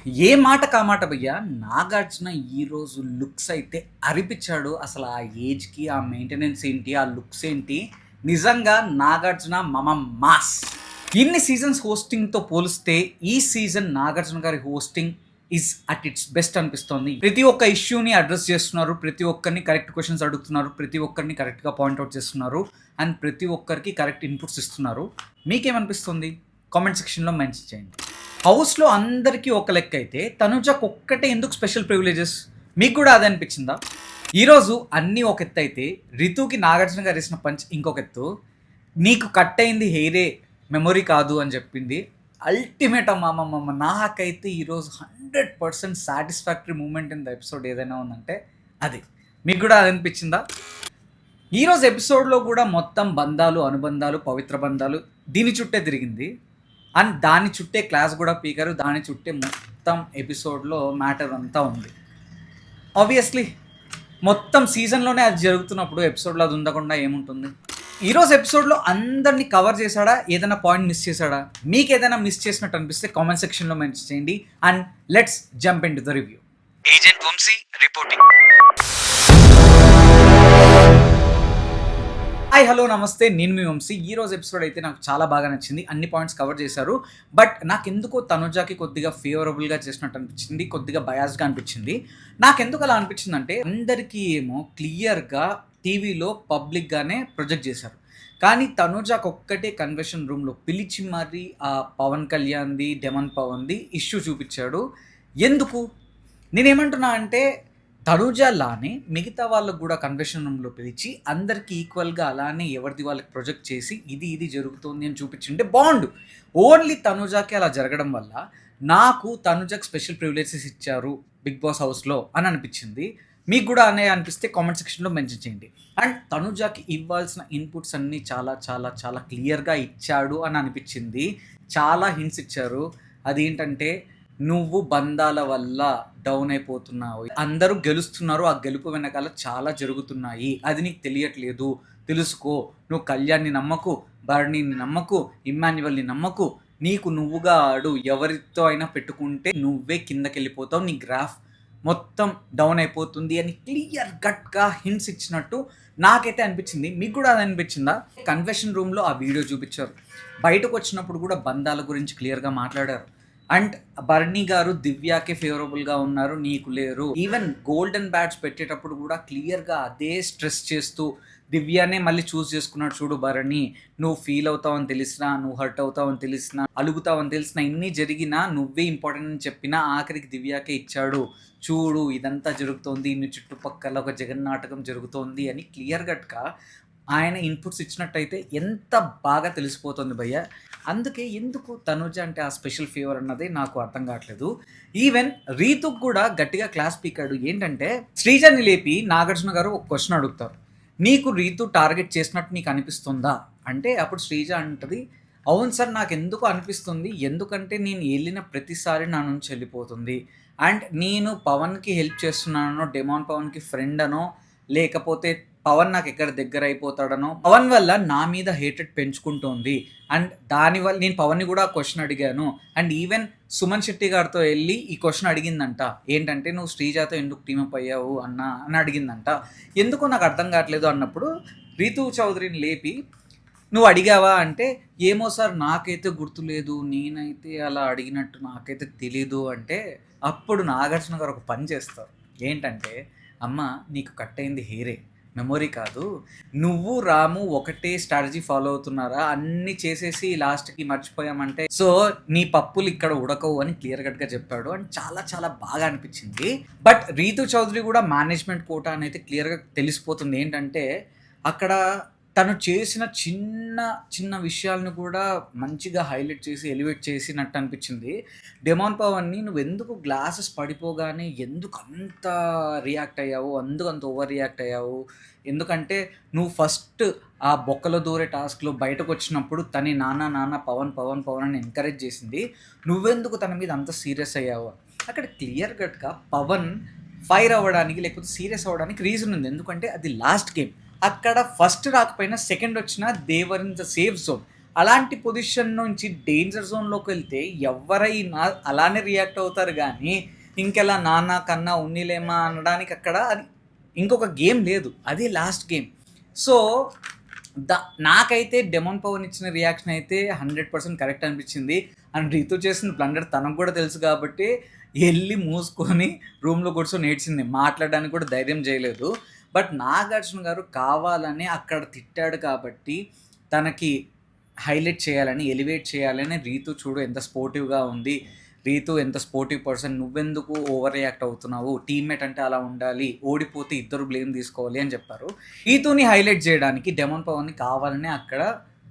ఏ మాట కామాట భయ్యా! 'నాగార్జున' ఈరోజు లుక్స్ అయితే అరిపిచ్చాడు. అసలు ఆ ఏజ్‌కి, ఆ మెయింటెనెన్స్ ఏంటి, ఆ లుక్స్ ఏంటి, నిజంగా 'నాగార్జున మమ మాస్'. ఇన్ని సీజన్స్ హోస్టింగ్‌తో పోలిస్తే ఈ సీజన్ 'నాగార్జున' గారి hosting is at its best అనిపిస్తోంది. ప్రతి ఒక్క ఇష్యూని అడ్రెస్ చేస్తున్నారు. ప్రతి ఒక్కరిని కరెక్ట్ క్వెషన్స్ అడుగుతున్నారు. ప్రతి ఒక్కరిని కరెక్ట్‌గా పాయింట్ ఔట్ చేస్తున్నారు. అండ్ ప్రతి ఒక్కరికి కరెక్ట్ ఇన్పుట్స్ ఇస్తున్నారు. మీకేమనిపిస్తుంది? కామెంట్ సెక్షన్‌లో మెన్షన్ చేయండి. హౌస్‌లో అందరికీ ఒక లెక్క అయితే తనుజకొక్కటే ఎందుకు స్పెషల్ ప్రివిలేజెస్? మీకు కూడా అదే అనిపించిందా? ఈరోజు అన్నీ ఒక ఎత్తు అయితే రితుకి నాగార్జున గారు వేసిన పంచ్ ఇంకొక ఎత్తు. నీకు కట్ అయింది హెయిరే మెమొరీ కాదు అని చెప్పింది. అల్టిమేట్ అమ్మమ్మమ్మ నాకైతే ఈరోజు 100% satisfactory moment in the episode ఏదైనా ఉందంటే అది. మీకు కూడా అది అనిపించిందా? ఈరోజు ఎపిసోడ్లో కూడా మొత్తం బంధాలు, అనుబంధాలు, పవిత్ర బంధాలు దీని చుట్టే తిరిగింది. అండ్ దాని చుట్టే క్లాస్ కూడా పీకారు. దాని చుట్టే మొత్తం ఎపిసోడ్లో మ్యాటర్ అంతా ఉంది. ఆబ్వియస్లీ మొత్తం సీజన్లోనే అది జరుగుతున్నప్పుడు ఎపిసోడ్లో అది ఉండకుండా ఏముంటుంది? ఈరోజు ఎపిసోడ్లో అందరినీ కవర్ చేశాడా? ఏదైనా పాయింట్ మిస్ చేశాడా? మీకు ఏదైనా మిస్ చేసినట్టు అనిపిస్తే కామెంట్ సెక్షన్లో మెన్షన్ చేయండి. And let's jump into the review. Agent Vamsi reporting. Hi hello నమస్తే, నేను మీ వంశీ. ఈరోజు ఎపిసోడ్ అయితే నాకు చాలా బాగా నచ్చింది. అన్ని పాయింట్స్ కవర్ చేశారు. బట్ నాకెందుకో తనుజాకి కొద్దిగా ఫేవరబుల్గా చేసినట్టు అనిపించింది, కొద్దిగా బయాస్గా అనిపించింది. నాకెందుకు అలా అనిపించిందంటే అందరికీ ఏమో క్లియర్గా టీవీలో పబ్లిక్గానే ప్రొజెక్ట్ చేశారు. కానీ తనుజాకి ఒక్కటే కన్వెన్షన్ రూమ్లో పిలిచి మరీ ఆ పవన్ కళ్యాణ్ది, డెమన్ పవన్ది ఇష్యూ చూపించాడు. ఎందుకు? నేనేమంటున్నా అంటే తనుజ లానే మిగతా వాళ్ళకు కూడా కన్వెన్షన్ రూమ్లో పిలిచి అందరికీ ఈక్వల్గా అలానే ఎవరిది వాళ్ళకి ప్రొజెక్ట్ చేసి ఇది జరుగుతుంది అని చూపించుంటే బాగుండు. ఓన్లీ తనుజాకి అలా జరగడం వల్ల నాకు తనుజకి స్పెషల్ ప్రివిలేజెస్ ఇచ్చారు బిగ్ బాస్ హౌస్లో అని అనిపించింది. మీకు కూడా అనే అనిపిస్తే కామెంట్ సెక్షన్లో మెన్షన్ చేయండి. అండ్ తనుజాకి ఇవ్వాల్సిన ఇన్పుట్స్ అన్నీ చాలా చాలా చాలా క్లియర్గా ఇచ్చాడు అని అనిపించింది. చాలా హింట్స్ ఇచ్చారు. అదేంటంటే నువ్వు బంధాల వల్ల డౌన్ అయిపోతున్నావు, అందరూ గెలుస్తున్నారు, ఆ గెలుపు వెనకాల చాలా జరుగుతున్నాయి, అది నీకు తెలియట్లేదు, తెలుసుకో. నువ్వు కళ్యాణ్ని నమ్మకు, భరణిని నమ్మకు, ఇమ్మాన్యువల్ని నమ్మకు, నీకు నువ్వుగా ఆడు, ఎవరితో అయినా పెట్టుకుంటే నువ్వే కిందకి వెళ్ళిపోతావు, నీ గ్రాఫ్ మొత్తం డౌన్ అయిపోతుంది అని క్లియర్ కట్గా హింట్స్ ఇచ్చినట్టు నాకైతే అనిపించింది. మీకు కూడా అది అనిపించిందా? కన్వెన్షన్ రూమ్లో ఆ వీడియో చూపించారు. బయటకు వచ్చినప్పుడు కూడా బంధాల గురించి క్లియర్గా మాట్లాడారు. అండ్ బర్నీ గారు దివ్యాకే ఫేవరబుల్గా ఉన్నారు, నీకు లేరు. ఈవెన్ గోల్డెన్ బ్యాట్స్ పెట్టేటప్పుడు కూడా క్లియర్గా అదే స్ట్రెస్ చేస్తూ దివ్యానే మళ్ళీ చూస్ చేసుకున్నాడు. చూడు భరణి, నువ్వు ఫీల్ అవుతావని తెలిసినా, నువ్వు హర్ట్ అవుతావని తెలిసినా, అలుగుతావని తెలిసినా, ఇన్ని జరిగినా నువ్వే ఇంపార్టెంట్ అని చెప్పినా ఆఖరికి దివ్యాకే ఇచ్చాడు. చూడు ఇదంతా జరుగుతోంది, నీ చుట్టుపక్కల ఒక జగన్నాటకం జరుగుతోంది అని క్లియర్ కట్గా ఆయన ఇన్పుట్స్ ఇచ్చినట్టయితే ఎంత బాగా తెలిసిపోతుంది భయ్య. అందుకే ఎందుకు తనుజ అంటే ఆ స్పెషల్ ఫేవర్ అన్నది నాకు అర్థం కావట్లేదు. ఈవెన్ రీతుకు కూడా గట్టిగా క్లాస్ పీకాడు. ఏంటంటే శ్రీజని లేపి నాగార్జున గారు ఒక క్వశ్చన్ అడుగుతారు, నీకు రీతు టార్గెట్ చేసినట్టు నీకు అనిపిస్తుందా అంటే అప్పుడు శ్రీజ అంటది, అవును సార్ నాకు ఎందుకు అనిపిస్తుంది, ఎందుకంటే నేను వెళ్ళిన ప్రతిసారి నా నుంచి వెళ్ళిపోతుంది. అండ్ నేను పవన్కి హెల్ప్ చేస్తున్నానో, డెమాన్ పవన్కి ఫ్రెండ్ అనో, లేకపోతే పవన్ నాకు ఎక్కడ దగ్గర అయిపోతాడనో, పవన్ వల్ల నా మీద హేటెడ్ పెంచుకుంటోంది. అండ్ దానివల్ల నేను పవన్ని కూడా క్వశ్చన్ అడిగాను. అండ్ ఈవెన్ సుమన్ శెట్టి గారితో వెళ్ళి ఈ క్వశ్చన్ అడిగిందంట, ఏంటంటే నువ్వు శ్రీజాతో ఎందుకు టీమప్ అయ్యావు అని అడిగిందంట. ఎందుకో నాకు అర్థం కావట్లేదు అన్నప్పుడు రీతు చౌదరిని లేపి నువ్వు అడిగావా అంటే, ఏమో సార్ నాకైతే గుర్తులేదు, నేనైతే అలా అడిగినట్టు నాకైతే తెలీదు అంటే అప్పుడు నాగార్జున గారు ఒక పని చేస్తారు. ఏంటంటే, అమ్మ నీకు కట్ అయింది హెయిరే మెమొరీ కాదు, నువ్వు రాము ఒకటే స్ట్రాటజీ ఫాలో అవుతున్నారా, అన్నీ చేసేసి లాస్ట్కి మర్చిపోయామంటే సో నీ పప్పులు ఇక్కడ ఉడకవు అని క్లియర్ కట్గా చెప్పాడు. అండ్ చాలా చాలా బాగా అనిపించింది. బట్ రీతు చౌదరి కూడా మేనేజ్మెంట్ కోటా అనేది క్లియర్గా తెలిసిపోతుంది. ఏంటంటే అక్కడ తను చేసిన చిన్న చిన్న విషయాలను కూడా మంచిగా హైలైట్ చేసి ఎలివేట్ చేసినట్టు అనిపించింది. డెమాన్ పవన్ని నువ్వు ఎందుకు గ్లాసెస్ పడిపోగానే ఎందుకు అంత రియాక్ట్ అయ్యావు, అందుకు అంత ఓవర్ రియాక్ట్ అయ్యావు, ఎందుకంటే నువ్వు ఫస్ట్ ఆ బొక్కలో దూరే టాస్క్లో బయటకు వచ్చినప్పుడు తని నాన్న పవన్ పవన్ పవన్ అని ఎంకరేజ్ చేసింది, నువ్వెందుకు తన మీద అంత సీరియస్ అయ్యావు. అక్కడ క్లియర్ కట్గా పవన్ ఫైర్ అవ్వడానికి లేకపోతే సీరియస్ అవ్వడానికి రీజన్ ఉంది. ఎందుకంటే అది లాస్ట్ గేమ్, అక్కడ ఫస్ట్ రాకపోయినా సెకండ్ వచ్చినా they're in the safe zone. అలాంటి పొజిషన్ నుంచి డేంజర్ జోన్‌లోకి వెళ్తే ఎవ్వరైనా అలానే రియాక్ట్ అవుతారు గానీ, ఇంకెలా నాన్న కన్నా ఉన్నీలేమా అనడానికి అక్కడ అది ఇంకొక గేమ్ లేదు. అదే లాస్ట్ గేమ్. సో, ద నాకైతే డెమోన్ పవన్ ఇచ్చిన రియాక్షన్ అయితే 100% కరెక్ట్ అనిపించింది. అండ్ రితు చేసిన బ్లండర్ తనకు కూడా తెలుసు కాబట్టి, ఎళ్లి మూసుకొని రూమ్‌లో కూర్చొని ఏడ్చింది. మాట్లాడడానికి కూడా ధైర్యం చేయలేదు. బట్ నాగార్జున గారు కావాలని అక్కడ తిట్టాడు కాబట్టి, తనకి హైలైట్ చేయాలని, ఎలివేట్ చేయాలని రీతు చూడు ఎంత స్పోర్టివ్‌గా ఉంది. రీతు ఎంత స్పోర్టివ్ పర్సన్. నువ్వెందుకు ఓవర్ రియాక్ట్ అవుతున్నావు? టీమ్‌మేట్ అంటే అలా ఉండాలి. ఓడిపోతే ఇద్దరు బ్లేమ్ తీసుకోవాలి అని చెప్పారు. రీతుని హైలైట్ చేయడానికి డెమోన్ పవన్‌ని కావాలనే అక్కడ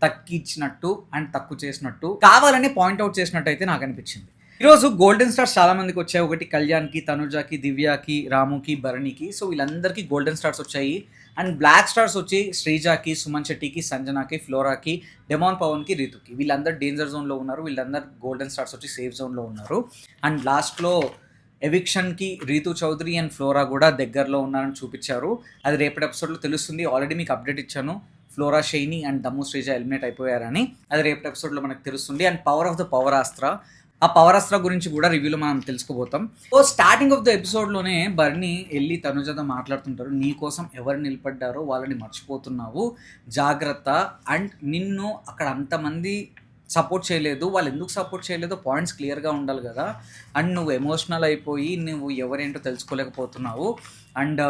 తగ్గిచ్చినట్టు అండ్ తక్కువ చేసినట్టు, కావాలని పాయింట్ ఔట్ చేసినట్టయితే నాకనిపించింది. ఈరోజు గోల్డెన్ స్టార్స్ చాలా మందికి వచ్చాయి. ఒకటి కళ్యాణ్‌కి, తనుజాకి, దివ్యకి, రాముకి, భరణికి. సో వీళ్ళందరికీ గోల్డెన్ స్టార్స్ వచ్చాయి. అండ్ బ్లాక్ స్టార్స్ వచ్చి శ్రీజాకి, సుమన్ శెట్టికి, సంజనాకి, ఫ్లోరాకి, డెమాన్ పవన్‌కి, రితుకి. వీళ్ళందరూ డేంజర్ జోన్‌లో ఉన్నారు. వీళ్ళందరూ గోల్డెన్ స్టార్స్ వచ్చి సేఫ్ జోన్‌లో ఉన్నారు. అండ్ లాస్ట్‌లో ఎవిక్షన్‌కి రీతు చౌదరి అండ్ ఫ్లోరా కూడా దగ్గరలో ఉన్నారని చూపించారు. అది రేపటి ఎపిసోడ్‌లో తెలుస్తుంది. ఆల్రెడీ మీకు అప్డేట్ ఇచ్చాను. ఫ్లోరా, షైని అండ్ దమ్ము శ్రీజ ఎలిమినేట్ అయిపోయారని. అది రేపటి ఎపిసోడ్‌లో మనకు తెలుస్తుంది. అండ్ పవర్ ఆఫ్ ద పవరాస్త్ర, ఆ పవరాస్త్ర గురించి కూడా రివ్యూలో మనం తెలుసుకోబోతాం. సో స్టార్టింగ్ ఆఫ్ ద ఎపిసోడ్లోనే బర్నీ వెళ్ళి తనుజతో మాట్లాడుతుంటారు. నీ కోసం ఎవరు నిలబడ్డారో వాళ్ళని మర్చిపోతున్నావు, జాగ్రత్త. అండ్ నిన్ను అక్కడ అంతమంది సపోర్ట్ చేయలేదు, వాళ్ళు ఎందుకు సపోర్ట్ చేయలేదో పాయింట్స్ క్లియర్గా ఉండాలి కదా. అండ్ నువ్వు ఎమోషనల్ అయిపోయి నువ్వు ఎవరేంటో తెలుసుకోలేకపోతున్నావు. అండ్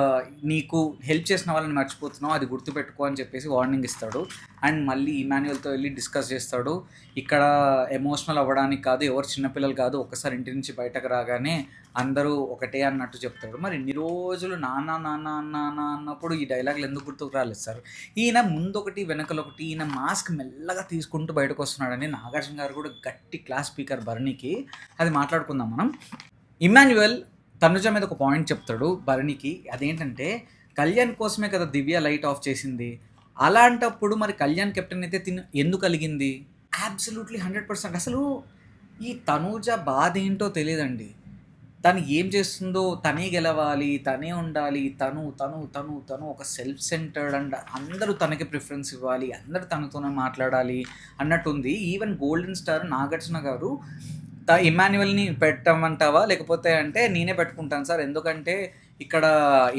నీకు హెల్ప్ చేసిన వాళ్ళని మర్చిపోతున్నావు, అది గుర్తుపెట్టుకో అని చెప్పేసి వార్నింగ్ ఇస్తాడు. అండ్ మళ్ళీ ఇమాన్యుయల్తో వెళ్ళి డిస్కస్ చేస్తాడు. ఇక్కడ ఎమోషనల్ అవ్వడానికి కాదు, ఎవరు చిన్నపిల్లలు కాదు, ఒక్కసారి ఇంటి నుంచి బయటకు రాగానే అందరూ ఒకటే అన్నట్టు చెప్తాడు. మరి ఇన్ని రోజులు నాన్న నాన్న నాన్న అన్నప్పుడు ఈ డైలాగులు ఎందుకు గుర్తుకు రాలేదు సార్? ఈయన ముందొకటి వెనకలొకటి, ఈయన మాస్క్ మెల్లగా తీసుకుంటూ బయటకు వస్తున్నాడని నాగార్జున గారు కూడా గట్టి క్లాస్ స్పీకర్ భరణికి. అది మాట్లాడుకుందాం మనం. ఇమాన్యుయల్ తనుజ మీద ఒక పాయింట్ చెప్తాడు భరణికి. అదేంటంటే, కళ్యాణ్ కోసమే కదా దివ్య లైట్ ఆఫ్ చేసింది, అలాంటప్పుడు మరి కళ్యాణ్ కెప్టెన్ అయితే ఎందుకు కలిగింది? అబ్సల్యూట్లీ 100%. అసలు ఈ తనూజ బాధ ఏంటో తెలియదండి. తను ఏం చేస్తుందో, తనే గెలవాలి, తనే ఉండాలి, తను తను తను తను ఒక సెల్ఫ్ సెంటర్డ్ అండ్ అందరూ తనకి ప్రిఫరెన్స్ ఇవ్వాలి, అందరూ తనతోనే మాట్లాడాలి అన్నట్టుంది. ఈవెన్ గోల్డెన్ స్టార్ నాగార్జున గారు ఇమాన్యుయల్ని పెట్టమంటావా, లేకపోతే అంటే నేనే పెట్టుకుంటాను సార్, ఎందుకంటే ఇక్కడ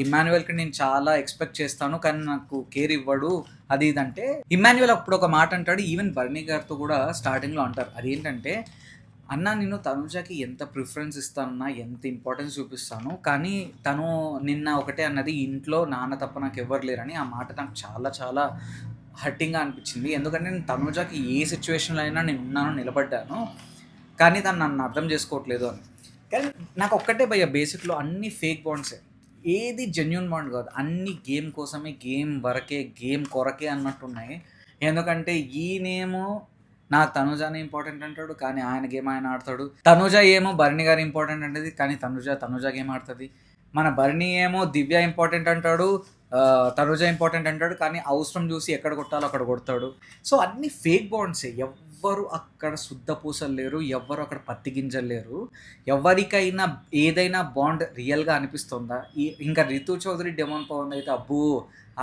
ఇమాన్యుయల్కి నేను చాలా ఎక్స్పెక్ట్ చేస్తాను కానీ నాకు కేర్ ఇవ్వడు అది ఇదంటే. ఇమాన్యుయల్ అప్పుడు ఒక మాట అంటాడు. ఈవెన్ బర్నీ గారితో కూడా స్టార్టింగ్లో అంటారు. అదేంటంటే, అన్న నేను తనుజాకి ఎంత ప్రిఫరెన్స్ ఇస్తానన్నా, ఎంత ఇంపార్టెన్స్ చూపిస్తాను, కానీ తను నిన్న ఒకటే అన్నది, ఇంట్లో నాన్న తప్ప నాకు ఎవ్వరు లేరని. ఆ మాట నాకు చాలా చాలా హర్టింగ్గా అనిపించింది. ఎందుకంటే నేను తనుజాకి ఏ సిచ్యువేషన్లో అయినా నేను ఉన్నాను, నిలబడ్డాను, కానీ తను నన్ను అర్థం చేసుకోవట్లేదు అని. కానీ నాకు ఒక్కటే భయ్య, బేసిక్లో అన్ని ఫేక్ బాండ్సే, ఏది జెన్యున్ బాండ్ కాదు. అన్ని గేమ్ కోసమే, గేమ్ వరకే, గేమ్ కొరకే అన్నట్టున్నాయి. ఎందుకంటే ఈయనేమో నాకు తనుజానే ఇంపార్టెంట్ అంటాడు, కానీ ఆయన గేమ్ ఆయన ఆడతాడు. తనుజ ఏమో భరణి గారు ఇంపార్టెంట్ అంటది, కానీ తనుజ గేమ్ ఆడుతుంది. మన భరణి ఏమో దివ్య ఇంపార్టెంట్ అంటాడు, తనుజ ఇంపార్టెంట్ అంటాడు, కానీ అవసరం చూసి ఎక్కడ కొట్టాలో అక్కడ కొడతాడు. సో అన్ని ఫేక్ బాండ్సే. ఎవ్వరు అక్కడ శుద్ధ పూసలు లేరు, ఎవ్వరు అక్కడ పత్తి గింజలు లేరు. ఎవరికైనా ఏదైనా బాండ్ రియల్గా అనిపిస్తుందా? ఇంకా రితు చౌదరి, డెమాన్ పవన్ అయితే అబ్బో,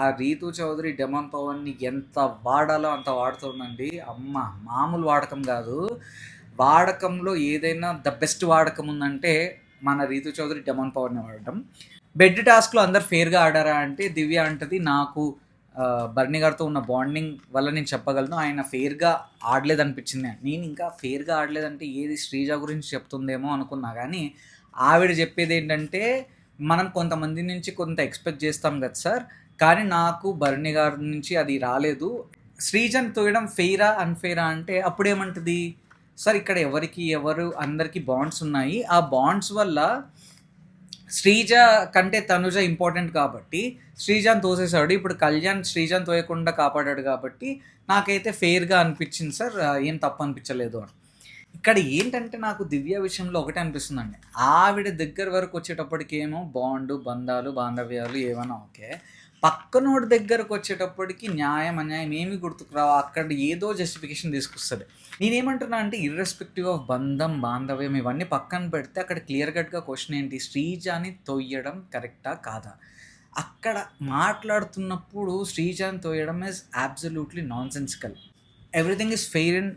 ఆ రీతు చౌదరి డెమాన్ పవన్ని ఎంత వాడాలో అంత వాడుతుందండి. అమ్మ మామూలు వాడకం కాదు. వాడకంలో ఏదైనా ద బెస్ట్ వాడకం ఉందంటే మన రీతు చౌదరి డెమాన్ పవర్ని వాడటం. బెడ్ టాస్క్లో అందరు ఫేర్గా ఆడారా అంటే దివ్య అంటది, నాకు బర్నీ గారితో ఉన్న బాండింగ్ వల్ల నేను చెప్పగలను, ఆయన ఫేర్గా ఆడలేదనిపించింది. నేను ఇంకా ఫేర్గా ఆడలేదంటే ఏది శ్రీజ గురించి చెప్తుందేమో అనుకున్నా, కానీ ఆవిడ చెప్పేది ఏంటంటే, మనం కొంతమంది నుంచి కొంత ఎక్స్పెక్ట్ చేస్తాం కదా సార్, కానీ నాకు బర్నీ గారి నుంచి అది రాలేదు. శ్రీజని తోయడం ఫెయిరా అన్ఫెయిరా అంటే అప్పుడేమంటుంది, సార్ ఇక్కడ ఎవరు అందరికీ బాండ్స్ ఉన్నాయి, ఆ బాండ్స్ వల్ల శ్రీజ కంటే తనుజ ఇంపార్టెంట్ కాబట్టి శ్రీజాన్ తోసేశాడు. ఇప్పుడు కళ్యాణ్ శ్రీజాన్ తోయకుండా కాపాడాడు కాబట్టి నాకైతే ఫెయిర్గా అనిపించింది సార్, ఏం తప్పు అనిపించలేదు అని. ఇక్కడ ఏంటంటే నాకు దివ్య విషయంలో ఒకటే అనిపిస్తుందండి, ఆవిడ దగ్గర వరకు వచ్చేటప్పటికేమో బాండు, బంధాలు, బాంధవ్యాలు ఏమైనా ఓకే, పక్కనోడి దగ్గరకు వచ్చేటప్పటికి న్యాయం అన్యాయం ఏమి గుర్తుకురావు, అక్కడ ఏదో జస్టిఫికేషన్ తీసుకొస్తుంది. నేనేమంటున్నా అంటే, ఇర్రెస్పెక్టివ్ ఆఫ్ బంధం, బాంధవ్యం ఇవన్నీ పక్కన పెడితే అక్కడ క్లియర్ కట్గా క్వశ్చన్ ఏంటి, శ్రీజాని తొయ్యడం కరెక్టా కాదా? అక్కడ మాట్లాడుతున్నప్పుడు శ్రీజాని తోయడం is absolutely nonsensical. Everything is fair in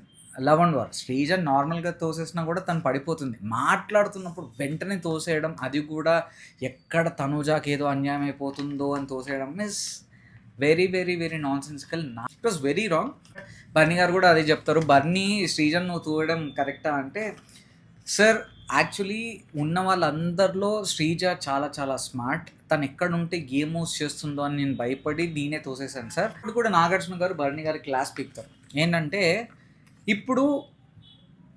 love and war. Sreeja నార్మల్గా తోసేసినా కూడా తను పడిపోతుంది. మాట్లాడుతున్నప్పుడు వెంటనే తోసేయడం, అది కూడా ఎక్కడ తనుజాకి ఏదో అన్యాయం అయిపోతుందో అని తోసేయడం is very very very nonsensical. It was very wrong. Barney గారు కూడా అదే చెప్తారు. బర్నీ శ్రీజన్ నువ్వు తోయడం కరెక్టా అంటే, సార్ యాక్చువల్లీ ఉన్న వాళ్ళందరిలో శ్రీజ చాలా చాలా స్మార్ట్. తను ఎక్కడుంటే ఏ మూవ్స్ చేస్తుందో అని నేను భయపడి నేనే తోసేసాను సార్. ఇప్పుడు కూడా నాగార్జున గారు బర్నీ గారి క్లాస్ పీకుతారు. ఏంటంటే ఇప్పుడు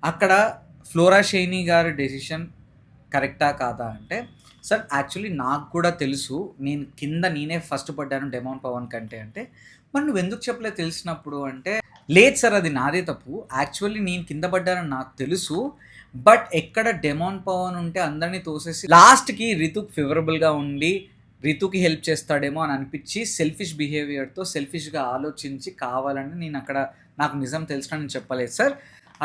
అక్కడ ఫ్లోరా షైనీ గారి డెసిషన్ కరెక్టా కాదా అంటే, సార్ యాక్చువల్లీ నాకు కూడా తెలుసు, నేను కింద నేనే ఫస్ట్ పడ్డాను డెమాన్ పవన్ కంటే అంటే, మరి నువ్వు ఎందుకు చెప్పలేదు తెలిసినప్పుడు అంటే, లేదు సార్ అది నాదే తప్పు, యాక్చువల్లీ నేను కింద పడ్డానని నాకు తెలుసు, బట్ ఎక్కడ డెమాన్ పవన్ ఉంటే అందరినీ తోసేసి లాస్ట్కి రితుక్ ఫేవరబుల్గా ఉండి రితుకి హెల్ప్ చేస్తాడేమో అని అనిపించి సెల్ఫిష్ బిహేవియర్తో సెల్ఫిష్గా ఆలోచించి కావాలని నేను అక్కడ నాకు నిజం తెలిసిన నేను చెప్పలేదు సార్,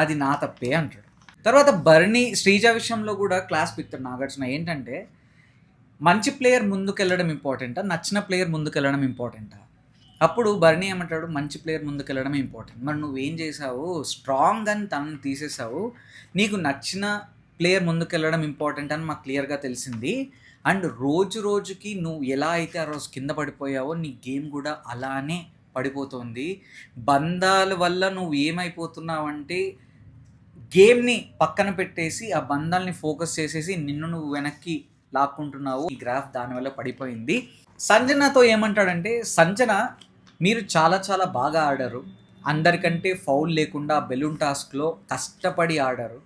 అది నా తప్పే అంటాడు. తర్వాత బర్నీ శ్రీజ విషయంలో కూడా క్లాస్ పిక్తాడు నాగార్జున. ఏంటంటే మంచి ప్లేయర్ ముందుకెళ్ళడం ఇంపార్టెంటా, నచ్చిన ప్లేయర్ ముందుకెళ్ళడం ఇంపార్టెంటా? అప్పుడు బర్నీ ఏమంటాడు, మంచి ప్లేయర్ ముందుకెళ్ళడం ఇంపార్టెంట్. మరి నువ్వేం చేసావు, స్ట్రాంగ్ అని తనని తీసేసావు, నీకు నచ్చిన ప్లేయర్ ముందుకెళ్ళడం ఇంపార్టెంట్ అని మాకు క్లియర్గా తెలిసింది. అండ్ రోజు రోజుకి నువ్వు ఎలా అయితే ఆ రోజు కింద పడిపోయావో నీ గేమ్ కూడా అలానే పడిపోతుంది. బంధాల వల్ల నువ్వు ఏమైపోతున్నావు అంటే గేమ్ని పక్కన పెట్టేసి ఆ బంధాలని ఫోకస్ చేసేసి నిన్ను నువ్వు వెనక్కి లాక్కుంటున్నావు. ఈ గ్రాఫ్ దానివల్ల పడిపోయింది. సంజనతో ఏమంటాడంటే, సంజన మీరు చాలా చాలా బాగా ఆడారు, అందరికంటే ఫౌల్ లేకుండా బెలూన్ టాస్క్లో కష్టపడి ఆడారు,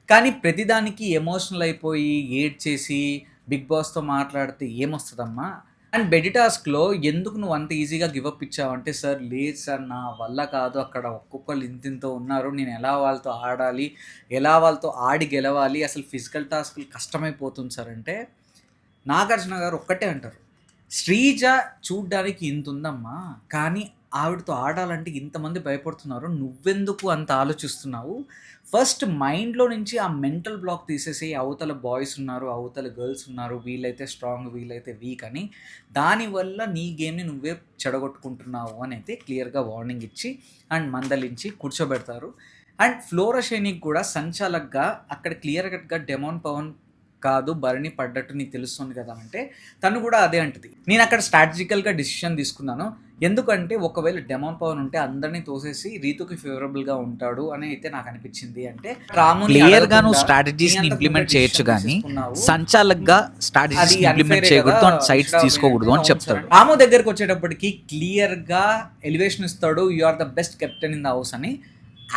కానీ ప్రతిదానికి ఎమోషనల్ అయిపోయి ఏడ్చేసి బిగ్ బాస్తో మాట్లాడితే ఏమొస్తుందమ్మా? అండ్ బెడి టాస్క్లో ఎందుకు నువ్వు అంత ఈజీగా గివప్ ఇచ్చావు అంటే, సార్ లేదు సార్ నా వల్ల కాదు, అక్కడ ఒక్కొక్కరు ఇంతింతో ఉన్నారు, నేను ఎలా వాళ్ళతో ఆడాలి, ఎలా వాళ్ళతో ఆడి గెలవాలి, అసలు ఫిజికల్ టాస్క్లు కష్టమైపోతుంది సార్ అంటే, నాగార్జున గారు ఒక్కటే అంటారు, శ్రీజ చూడ్డానికి ఇంత ఉందమ్మా, కానీ ఆవిడతో ఆడాలంటే ఇంతమంది భయపడుతున్నారు, నువ్వెందుకు అంత ఆలోచిస్తున్నావు? ఫస్ట్ మైండ్లో నుంచి ఆ మెంటల్ బ్లాక్ తీసేసి అవతల బాయ్స్ ఉన్నారు, అవతల గర్ల్స్ ఉన్నారు, వీళ్ళైతే స్ట్రాంగ్ వీళ్ళైతే వీక్ అని, దానివల్ల నీ గేమ్ని నువ్వే చెడగొట్టుకుంటున్నావు అని అయితే క్లియర్గా వార్నింగ్ ఇచ్చి అండ్ మందలించి కూర్చోబెడతారు. అండ్ ఫ్లోరా షైనీకి కూడా సంచాలక్గా అక్కడ క్లియర్ కట్గా డెమాన్ పవన్ కాదు బర్నీ పడ్డట్టు నీకు తెలుస్తుంది కదా అంటే, తను కూడా అదే అంటది, నేను అక్కడ స్ట్రాటజికల్గా డిసిషన్ తీసుకున్నాను, ఎందుకంటే ఒకవేళ డెమాన్ పవన్ ఉంటే అందరినీ తోసేసి రీతుకి ఫేవరబుల్గా ఉంటాడు అని అయితే నాకు అనిపించింది అంటే, క్లియర్గా నువ్వు స్ట్రాటజీస్ ఇంప్లిమెంట్ చేయొచ్చు కానీ సంచాలక్గా స్ట్రాటజీస్ ఇంప్లిమెంట్ చేయకూడదు అండ్ సైడ్స్ తీసుకోకూడదు అని చెప్తాడు. రాము దగ్గరకు వచ్చేటప్పటికి క్లియర్గా ఎలివేషన్ ఇస్తాడు, you are the best captain in the house అని.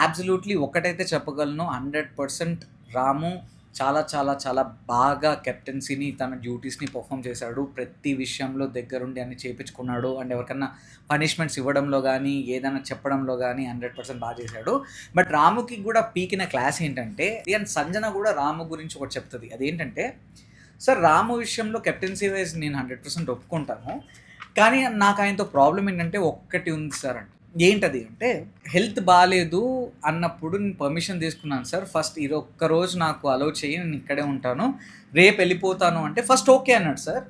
అబ్సల్యూట్లీ ఒకటైతే చెప్పగలను, 100% రాము చాలా చాలా చాలా బాగా కెప్టెన్సీని తన డ్యూటీస్ని పర్ఫామ్ చేశాడు. ప్రతి విషయంలో దగ్గరుండి అన్ని చేయించుకున్నాడు. అండ్ ఎవరికన్నా పనిష్మెంట్స్ ఇవ్వడంలో కానీ ఏదైనా చెప్పడంలో కానీ 100% బాగా చేశాడు. బట్ రాముకి కూడా పీకిన క్లాస్ ఏంటంటే, అండ్ సంజన కూడా రాము గురించి ఒకటి చెప్తుంది, అదేంటంటే, సార్ రాము విషయంలో కెప్టెన్సీ వైజ్ నేను 100% ఒప్పుకుంటాను, కానీ నాకు ఆయనతో ప్రాబ్లం ఏంటంటే ఒక్కటి ఉంది సార్ అంటే, ఏంటది అంటే, హెల్త్ బాగాలేదు అన్నప్పుడు నేను పర్మిషన్ తీసుకున్నాను సార్, ఫస్ట్ ఇది ఒక్కరోజు నాకు అలౌ చేయి, నేను ఇక్కడే ఉంటాను, రేపు వెళ్ళిపోతాను అంటే ఫస్ట్ ఓకే అన్నాడు సార్.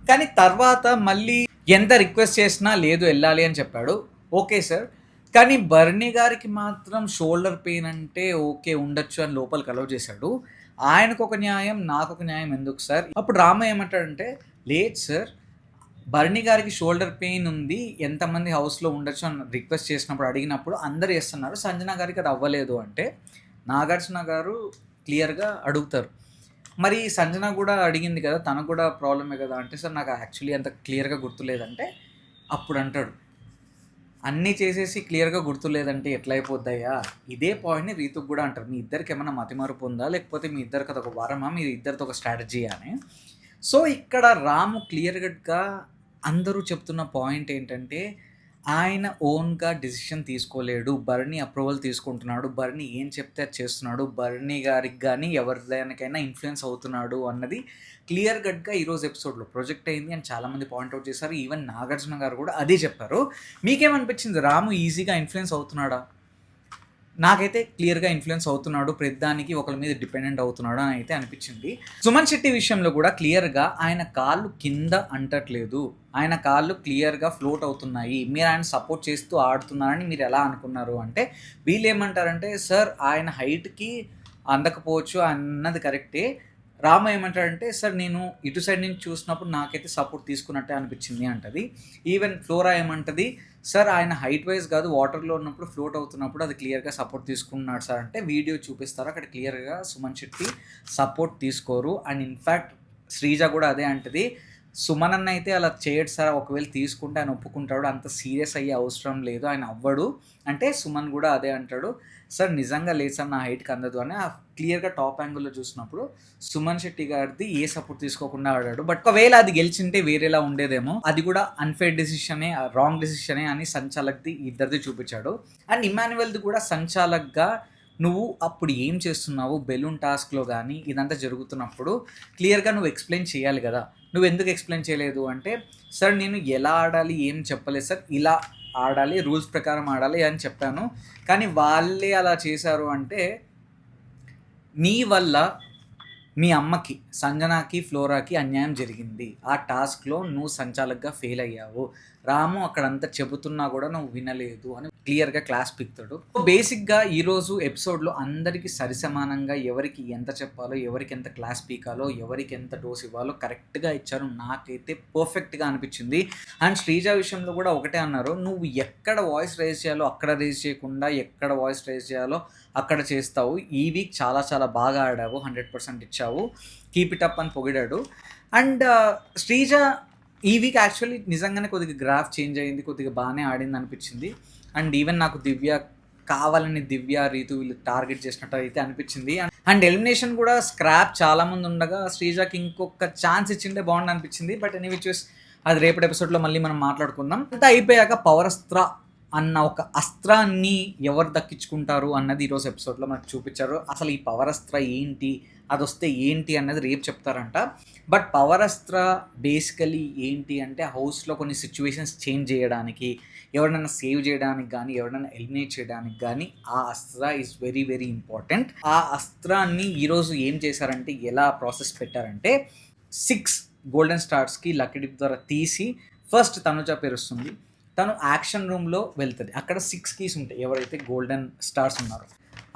కానీ తర్వాత మళ్ళీ ఎంత రిక్వెస్ట్ చేసినా లేదు వెళ్ళాలి అని చెప్పాడు. ఓకే సార్, కానీ బర్నీ గారికి మాత్రం షోల్డర్ పెయిన్ అంటే ఓకే ఉండొచ్చు అని లోపలికి అలౌ చేశాడు. ఆయనకు ఒక న్యాయం నాకు ఒక న్యాయం ఎందుకు సార్? అప్పుడు రామ ఏమంటాడంటే, లేదు సార్ బర్నీ గారికి షోల్డర్ పెయిన్ ఉంది, ఎంతమంది హౌస్లో ఉండొచ్చు అని రిక్వెస్ట్ చేసినప్పుడు అడిగినప్పుడు అందరు చేస్తున్నారు, సంజన గారికి అది అవ్వలేదు అంటే నాగార్జున గారు క్లియర్గా అడుగుతారు, మరి సంజన కూడా అడిగింది కదా, తనకు కూడా ప్రాబ్లమే కదా అంటే, సార్ నాకు యాక్చువల్లీ అంత క్లియర్గా గుర్తులేదంటే, అప్పుడు అంటాడు, అన్నీ చేసేసి క్లియర్గా గుర్తులేదంటే ఎట్లా అయిపోద్దయ్యా? ఇదే పాయింట్ని రీతుకు కూడా అంటారు, మీ ఇద్దరికి ఏమన్నా మతిమరుపు ఉందా, లేకపోతే మీ ఇద్దరికి అదొక వరమా, మీ ఇద్దరితో ఒక స్ట్రాటజీ అని. సో ఇక్కడ రాము క్లియర్గా అందరూ చెప్తున్న పాయింట్ ఏంటంటే, ఆయన ఓన్గా డిసిషన్ తీసుకోలేడు, బర్నీ అప్రూవల్ తీసుకుంటున్నాడు, బర్నీ ఏం చెప్తే అది చేస్తున్నాడు, బర్నీ గారికి కానీ ఎవరిదైనాకైనా ఇన్ఫ్లుయెన్స్ అవుతున్నాడు అన్నది క్లియర్ కట్గా ఈరోజు ఎపిసోడ్లో ప్రొజెక్ట్ అయింది అని చాలామంది పాయింట్అవుట్ చేశారు. ఈవెన్ నాగార్జున గారు కూడా అదే చెప్పారు. మీకేమనిపించింది, రాము ఈజీగా ఇన్ఫ్లుయెన్స్ అవుతున్నాడా? నాకైతే క్లియర్గా ఇన్ఫ్లుయెన్స్ అవుతున్నాడు, ప్రతిదానికి ఒకరి మీద డిపెండెంట్ అవుతున్నాడు అని అయితే అనిపించింది. సుమన్ శెట్టి విషయంలో కూడా క్లియర్గా ఆయన కాళ్ళు కింద అంటట్లేదు, ఆయన కాళ్ళు క్లియర్గా ఫ్లోట్ అవుతున్నాయి, మీరు ఆయన సపోర్ట్ చేస్తూ ఆడుతున్నారని మీరు ఎలా అనుకున్నారు అంటే, వీళ్ళు ఏమంటారంటే సార్ ఆయన హైట్కి అందకపోవచ్చు అన్నది కరెక్టే. రామ ఏమంటాడంటే సార్ నేను ఇటు సైడ్ నుంచి చూసినప్పుడు నాకైతే సపోర్ట్ తీసుకున్నట్టే అనిపించింది అంటది. ఈవెన్ ఫ్లోరా ఏమంటది, సార్ ఆయన హైట్ వైజ్ కాదు వాటర్లో ఉన్నప్పుడు ఫ్లోట్ అవుతున్నప్పుడు అది క్లియర్గా సపోర్ట్ తీసుకున్నాడు సార్ అంటే, వీడియో చూపిస్తారు అక్కడ క్లియర్గా సుమన్ శెట్టి సపోర్ట్ తీసుకోరు. అండ్ ఇన్ఫ్యాక్ట్ శ్రీజ కూడా అదే అంటది, సుమన్ అన్న అయితే అలా చేయడు సార్, ఒకవేళ తీసుకుంటే ఆయన ఒప్పుకుంటాడు, అంత సీరియస్ అయ్యే అవసరం లేదు, ఆయన అవ్వడు అంటే సుమన్ కూడా అదే అంటాడు, సార్ నిజంగా లేదు సార్ నా హైట్కి అందదు అని. ఆ క్లియర్గా టాప్ యాంగిల్లో చూసినప్పుడు సుమన్ శెట్టి గారిది ఏ సపోర్ట్ తీసుకోకుండా ఆడాడు. బట్ ఒకవేళ అది గెలిచింటే వేరేలా ఉండేదేమో, అది కూడా అన్ఫేర్ డెసిషనే, రాంగ్ డెసిషనే అని సంచాలక్ది ఇద్దరిది చూపించాడు. అండ్ ఇమాన్యువల్ది కూడా సంచాలక్గా నువ్వు అప్పుడు ఏం చేస్తున్నావు బెలూన్ టాస్క్లో కానీ ఇదంతా జరుగుతున్నప్పుడు క్లియర్గా నువ్వు ఎక్స్ప్లెయిన్ చేయాలి కదా, నువ్వు ఎందుకు ఎక్స్ప్లెయిన్ చేయలేదు అంటే, సార్ నేను ఎలా ఆడాలి ఏం చెప్పలేదు సార్, ఇలా ఆడాలి రూల్స్ ప్రకారం ఆడాలి అని చెప్పాను, కానీ వాళ్ళే అలా చేశారు అంటే, నీ వల్ల మీ అమ్మకి సంజనాకి ఫ్లోరాకి అన్యాయం జరిగింది, ఆ టాస్క్లో నువ్వు సంచాలకుగా ఫెయిల్ అయ్యావు, రాము అక్కడంతా చెబుతున్నా కూడా నువ్వు వినలేదు అని క్లియర్గా క్లాస్ పిక్తాడు. బేసిక్గా ఈరోజు ఎపిసోడ్లో అందరికీ సరిసమానంగా ఎవరికి ఎంత చెప్పాలో, ఎవరికి ఎంత క్లాస్ పీకాలో, ఎవరికి ఎంత డోస్ ఇవ్వాలో కరెక్ట్గా ఇచ్చారు. నాకైతే పర్ఫెక్ట్గా అనిపించింది. అండ్ శ్రీజ విషయంలో కూడా ఒకటే అన్నారు, నువ్వు ఎక్కడ వాయిస్ రైజ్ చేయాలో అక్కడ రైజ్ చేయకుండా ఎక్కడ వాయిస్ రైజ్ చేయాలో అక్కడ చేస్తావు, ఈ వీక్ చాలా చాలా బాగా ఆడావు, 100% ఇచ్చావు, కీప్ ఇట్ అప్ అని పొగిడాడు. అండ్ శ్రీజ ఈ వీక్ యాక్చువల్లీ నిజంగానే కొద్దిగా గ్రాఫ్ చేంజ్ అయింది, కొద్దిగా బాగానే ఆడింది అనిపించింది. అండ్ ఈవెన్ నాకు దివ్య కావాలని రీతు వీళ్ళు టార్గెట్ చేసినట్టు అయితే అనిపించింది. అండ్ ఎలిమినేషన్ కూడా స్క్రాప్ చాలామంది ఉండగా శ్రీజకి ఇంకొక ఛాన్స్ ఇచ్చిండే బాగుంది అనిపించింది. బట్ ఎనీ విచ్ అది రేపటి ఎపిసోడ్లో మళ్ళీ మనం మాట్లాడుకుందాం. అంతా అయిపోయాక పవర్ అస్త్ర అన్న ఒక అస్త్రాన్ని ఎవరు దక్కించుకుంటారు అన్నది ఈరోజు ఎపిసోడ్లో మనకు చూపించారు. అసలు ఈ పవర్ అస్త్ర ఏంటి, అది వస్తే ఏంటి అన్నది రేపు చెప్తారంట. బట్ పవర్ అస్త్ర బేసికలీ ఏంటి అంటే, హౌస్లో కొన్ని సిచ్యువేషన్స్ చేంజ్ చేయడానికి, ఎవరినైనా సేవ్ చేయడానికి కానీ, ఎవరినైనా ఎలిమినేట్ చేయడానికి కానీ ఆ అస్త్ర ఈజ్ వెరీ వెరీ ఇంపార్టెంట్. ఆ అస్త్రాన్ని ఈరోజు ఏం చేశారంటే, ఎలా ప్రాసెస్ పెట్టారంటే, 6 గోల్డెన్ స్టార్స్కి లక్కీ డిప్ ద్వారా తీసి ఫస్ట్ తనుజ పేరు వస్తుంది, తను యాక్షన్ రూమ్లో వెళ్తుంది, అక్కడ 6 కీస్ ఉంటాయి, ఎవరైతే గోల్డెన్ స్టార్స్ ఉన్నారో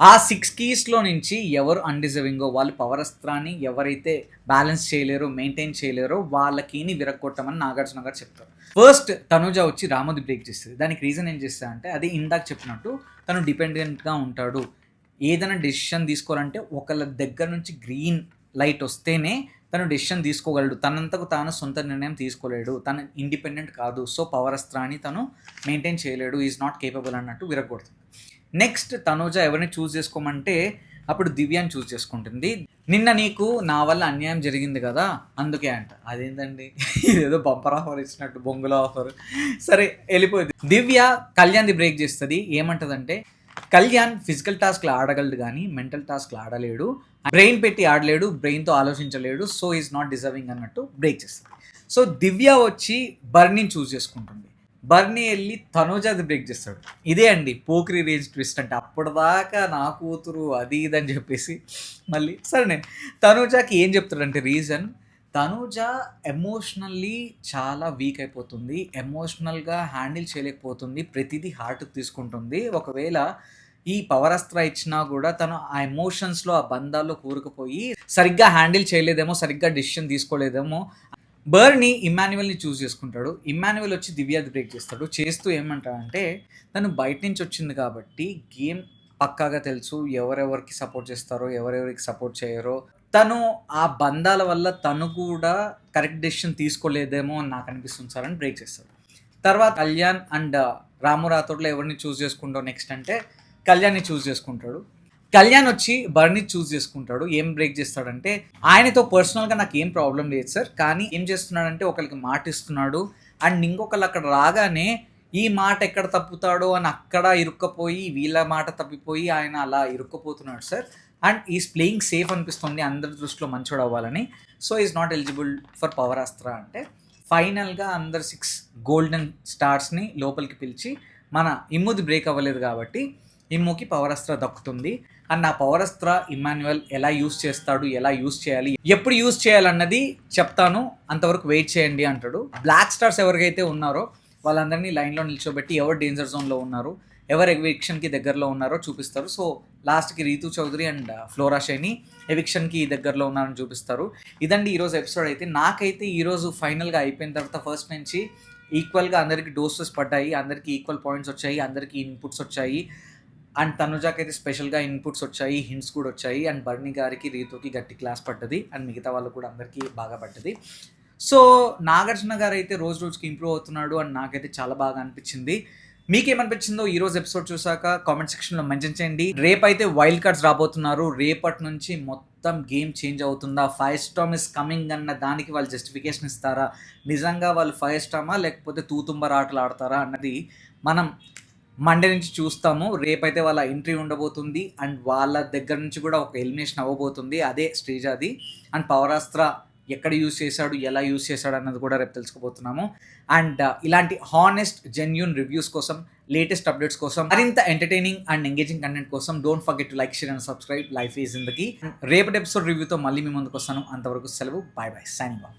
ఆ 6 కీస్లో నుంచి ఎవరు అన్డిజర్వింగో, వాళ్ళు పవర్ అస్త్రాన్ని ఎవరైతే బ్యాలెన్స్ చేయలేరో, మెయింటైన్ చేయలేరో వాళ్ళ కీని విరగొట్టమని నాగార్జున గారు చెప్తారు. ఫస్ట్ తనుజ వచ్చి రాముది బ్రేక్ చేస్తుంది. దానికి రీజన్ ఏం చేస్తా అంటే, అది ఇందాక చెప్పినట్టు తను డిపెండెంట్గా ఉంటాడు, ఏదైనా డెసిషన్ తీసుకోవాలంటే ఒకళ్ళ దగ్గర నుంచి గ్రీన్ లైట్ వస్తేనే తను డెసిషన్ తీసుకోగలడు, తనంతకు తాను సొంత నిర్ణయం తీసుకోలేడు, తను ఇండిపెండెంట్ కాదు, సో పవర్ అస్త్రాన్ని తను మెయింటైన్ చేయలేడు, ఈజ్ నాట్ కేపబుల్ అన్నట్టు విరగొడుతుంది. నెక్స్ట్ తనుజ ఎవరిని చూస్ చేసుకోమంటే అప్పుడు దివ్యాని చూస్ చేసుకుంటుంది. నిన్న నీకు నా వల్ల అన్యాయం జరిగింది కదా అందుకే అంట. అదేంటండి ఇదేదో బంపర్ ఆఫర్ ఇచ్చినట్టు, బొంగుల ఆఫర్. సరే వెళ్ళిపోయింది. దివ్య కళ్యాణ్ది బ్రేక్ చేస్తుంది. ఏమంటదంటే, కళ్యాణ్ ఫిజికల్ టాస్క్లు ఆడగలడు కానీ మెంటల్ టాస్క్లు ఆడలేడు, బ్రెయిన్ పెట్టి ఆడలేడు, బ్రెయిన్తో ఆలోచించలేడు, సో ఈజ్ నాట్ డిజర్వింగ్ అన్నట్టు బ్రేక్ చేస్తుంది. సో దివ్య వచ్చి బర్నీని చూస్ చేసుకుంటుంది. బర్నీ వెళ్ళి తనుజాది బ్రేక్ చేస్తాడు. ఇదే అండి పోక్రీ రేంజ్ ట్విస్ట్ అంటే, అప్పటిదాకా నా కూతురు అది ఇది అని చెప్పేసి మళ్ళీ సరే నేను తనుజాకి ఏం చెప్తాడంటే రీజన్, తనుజ ఎమోషనల్లీ చాలా వీక్ అయిపోతుంది, ఎమోషనల్గా హ్యాండిల్ చేయలేకపోతుంది, ప్రతిదీ హార్ట్కి తీసుకుంటుంది. ఒకవేళ ఈ పవర్ అస్త్ర ఇచ్చినా కూడా తను ఆ ఎమోషన్స్లో, ఆ బంధాల్లో కూరుకుపోయి సరిగ్గా హ్యాండిల్ చేయలేదేమో, సరిగ్గా డెసిషన్ తీసుకోలేదేమో. బర్నీ ఇమాన్యువల్ని చూస్ చేసుకుంటాడు. ఇమాన్యువల్ వచ్చి దివ్యాది బ్రేక్ చేస్తాడు. చేస్తూ ఏమంటాడంటే, తను బయట నుంచి వచ్చింది కాబట్టి గేమ్ పక్కాగా తెలుసు, ఎవరెవరికి సపోర్ట్ చేస్తారో ఎవరెవరికి సపోర్ట్ చేయరో, తను ఆ బంధాల వల్ల తను కూడా కరెక్ట్ డెసిషన్ తీసుకోలేదేమో అని నాకు అనిపిస్తుంది సార్ అని బ్రేక్ చేస్తాడు. తర్వాత కళ్యాణ్ అండ్ రాము రాథోడ్లో ఎవరిని చూస్ చేసుకుంటావు నెక్స్ట్ అంటే, కళ్యాణ్ని చూస్ చేసుకుంటాడు. కళ్యాణ్ వచ్చి బర్నీ చూస్ చేసుకుంటాడు. ఏం బ్రేక్ చేస్తాడంటే, ఆయనతో పర్సనల్గా నాకు ఏం ప్రాబ్లం లేదు సార్, కానీ ఏం చేస్తున్నాడంటే ఒకరికి మాట ఇస్తున్నాడు అండ్ ఇంకొకళ్ళు అక్కడ రాగానే ఈ మాట ఎక్కడ తప్పుతాడో అని అక్కడ ఇరుక్కపోయి, వీళ్ళ మాట తప్పిపోయి ఆయన అలా ఇరుక్కపోతున్నాడు sir. And is playing safe అనిపిస్తుంది, అందరి దృష్టిలో మంచోడు అవ్వాలని, so is not eligible for power Astra అంటే. ఫైనల్గా అందరు 6 గోల్డెన్ స్టార్స్ని లోపలికి పిలిచి, మన ఇమ్ముది బ్రేక్ అవ్వలేదు కాబట్టి ఇమ్ముకి పవరస్త్ర దక్కుతుంది. అండ్ ఆ పవరస్త్ర ఇమాన్యుయల్ ఎలా యూస్ చేస్తాడు, ఎలా యూస్ చేయాలి, ఎప్పుడు యూస్ చేయాలన్నది చెప్తాను, అంతవరకు వెయిట్ చేయండి అంటాడు. బ్లాక్ స్టార్స్ ఎవరికైతే ఉన్నారో వాళ్ళందరినీ లైన్లో నిల్చోబెట్టి ఎవరు డేంజర్ జోన్లో ఉన్నారు, ఎవరు ఎవిక్షన్కి దగ్గరలో ఉన్నారో చూపిస్తారు. సో లాస్ట్కి రీతు చౌదరి అండ్ ఫ్లోరా షైని ఎవిక్షన్కి దగ్గరలో ఉన్నారని చూపిస్తారు. ఇదండి ఈరోజు ఎపిసోడ్. అయితే నాకైతే ఈరోజు ఫైనల్గా అయిపోయిన తర్వాత ఫస్ట్ నుంచి ఈక్వల్గా అందరికీ డోసెస్ పడ్డాయి, అందరికీ ఈక్వల్ పాయింట్స్ వచ్చాయి, అందరికీ ఇన్పుట్స్ వచ్చాయి. అండ్ తనుజాకి అయితే స్పెషల్గా ఇన్పుట్స్ వచ్చాయి, హింట్స్ కూడా వచ్చాయి. అండ్ బర్నీ గారికి రీతుకి గట్టి క్లాస్ పడ్డది. అండ్ మిగతా వాళ్ళు కూడా అందరికీ బాగా పడ్డది. సో నాగార్జున గారు అయితే రోజు రోజుకి ఇంప్రూవ్ అవుతున్నాడు అండ్ నాకైతే చాలా బాగా అనిపించింది. మీకేమనిపించిందో ఈరోజు ఎపిసోడ్ చూసాక కామెంట్ సెక్షన్లో మెన్షన్ చేయండి. రేపైతే వైల్డ్ కార్డ్స్ రాబోతున్నారు. రేపటి నుంచి మొత్తం గేమ్ చేంజ్ అవుతుందా, 5 స్టార్ ఇస్ కమింగ్ అన్న దానికి వాళ్ళు జస్టిఫికేషన్ ఇస్తారా, నిజంగా వాళ్ళు 5 స్టామా లేకపోతే తూతుంబర్ ఆటలు ఆడతారా అన్నది మనం మండే నుంచి చూస్తాము. రేపైతే వాళ్ళ ఎంట్రీ ఉండబోతుంది అండ్ వాళ్ళ దగ్గర నుంచి కూడా ఒక ఎలిమినేషన్ అవ్వబోతుంది. అదే స్టేజ్ అది. అండ్ పవరాస్త్ర ఎక్కడ యూజ్ చేశాడు, ఎలా యూజ్ చేశాడు అన్నది కూడా రేపు తెలుసుకోబోతున్నాము. అండ్ ఇలాంటి హానెస్ట్ జెన్యూన్ రివ్యూస్ కోసం, లేటెస్ట్ అప్డేట్స్ కోసం, మరింత ఎంటర్టైనింగ్ అండ్ ఎంగేజింగ్ కంటెంట్ కోసం don't forget to like, share and subscribe. Life is జిందగీ. రేపటి ఎపిసోడ్ రివ్యూతో మళ్ళీ మీ ముందుకు వస్తాను. అంతవరకు సెలవు. Bye bye. Signing of.